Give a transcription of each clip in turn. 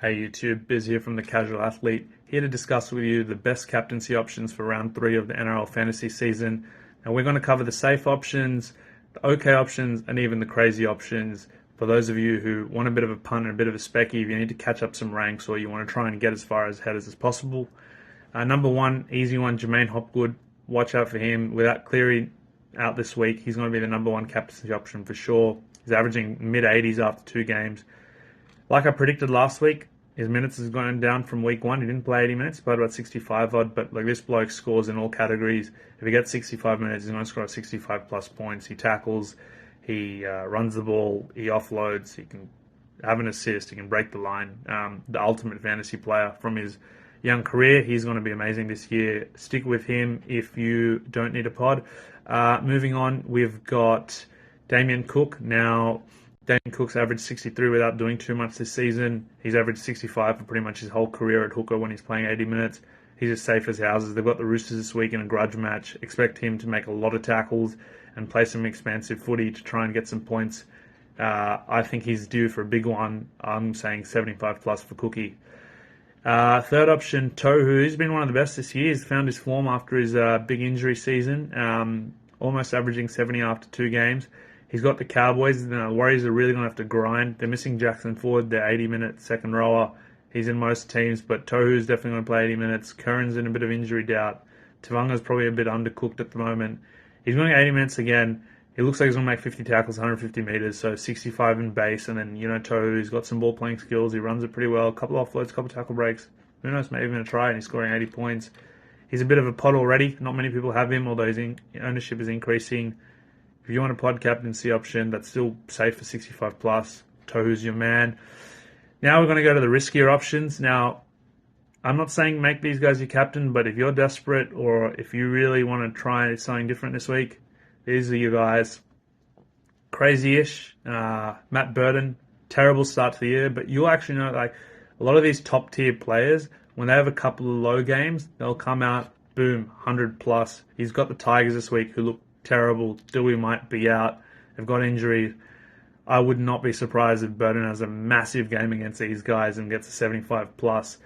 Hey YouTube, Biz here from the Casual Athlete, here to discuss with you the best captaincy options for round 3 of the NRL Fantasy season. And we're going to cover the safe options, the okay options, and even the crazy options. For those of you who want a bit of a punt and a bit of a specky, if you need to catch up some ranks or you want to try and get as far ahead as possible. Number 1, easy one, J'Maine Hopgood. Watch out for him. Without Cleary out this week, he's going to be the number 1 captaincy option for sure. He's averaging mid-80s after 2 games. Like I predicted last week, his minutes has gone down from week 1. He didn't play 80 minutes, played about 65 odd, but like this bloke scores in all categories. If he gets 65 minutes, he's going to score 65 plus points. He tackles, he runs the ball, he offloads, he can have an assist, he can break the line. The ultimate fantasy player from his young career. He's going to be amazing this year. Stick with him if you don't need a pod. Moving on, we've got Damien Cook. Now, Damien Cook's averaged 63 without doing too much this season. He's averaged 65 for pretty much his whole career at hooker when he's playing 80 minutes. He's as safe as houses. They've got the Roosters this week in a grudge match. Expect him to make a lot of tackles and play some expansive footy to try and get some points. I think he's due for a big one. I'm saying 75 plus for Cookie. Third option, Tohu. He's been one of the best this year. He's found his form after his big injury season, almost averaging 70 after 2 games. He's got the Cowboys. The Warriors are really going to have to grind. They're missing Jackson Ford, their 80-minute second rower. He's in most teams, but Tohu's definitely going to play 80 minutes. Curran's in a bit of injury doubt. Tavanga's probably a bit undercooked at the moment. He's going to get 80 minutes again. He looks like he's going to make 50 tackles, 150 meters, so 65 in base. And then, Tohu's got some ball playing skills. He runs it pretty well. A couple of offloads, a couple of tackle breaks. Who knows, maybe even a try, and he's scoring 80 points. He's a bit of a pod already. Not many people have him, although his ownership is increasing. If you want a pod captaincy option that's still safe for 65 plus, Tohu's your man. Now we're going to go to the riskier options. Now, I'm not saying make these guys your captain, but if you're desperate or if you really want to try something different this week, these are your guys. Crazy-ish, Matt Burton, terrible start to the year, but you'll actually know, like, a lot of these top-tier players, when they have a couple of low games, they'll come out, boom, 100 plus. He's got the Tigers this week who look terrible. Dewey might be out. They've got injuries. I would not be surprised if Burton has a massive game against these guys and gets a 75 plus.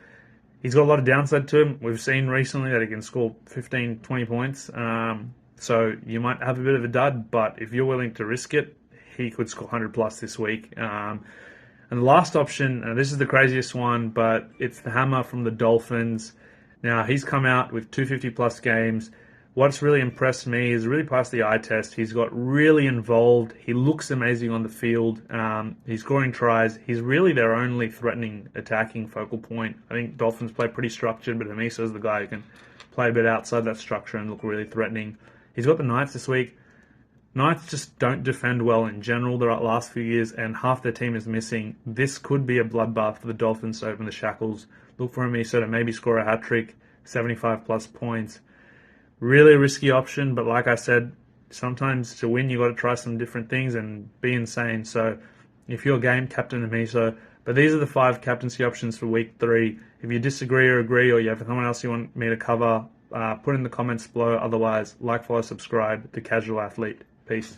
He's got a lot of downside to him. We've seen recently that he can score 15, 20 points. So you might have a bit of a dud, but if you're willing to risk it, he could score 100 plus this week. And the last option, and this is the craziest one, but it's the Hammer from the Dolphins. Now, he's come out with 250 plus games. What's really impressed me is really passed the eye test. He's got really involved. He looks amazing on the field. He's scoring tries. He's really their only threatening attacking focal point. I think Dolphins play pretty structured, but Hamisa's the guy who can play a bit outside that structure and look really threatening. He's got the Knights this week. Knights just don't defend well in general the last few years, and half their team is missing. This could be a bloodbath for the Dolphins to open the shackles. Look for Hamisa to maybe score a hat-trick, 75 plus points. Really risky option, but like I said, sometimes to win, you got to try some different things and be insane. So if you're game, captain Hamiso. But these are the 5 captaincy options for week 3. If you disagree or agree, or you have someone else you want me to cover, put in the comments below. Otherwise, like, follow, subscribe. The Casual Athlete. Peace.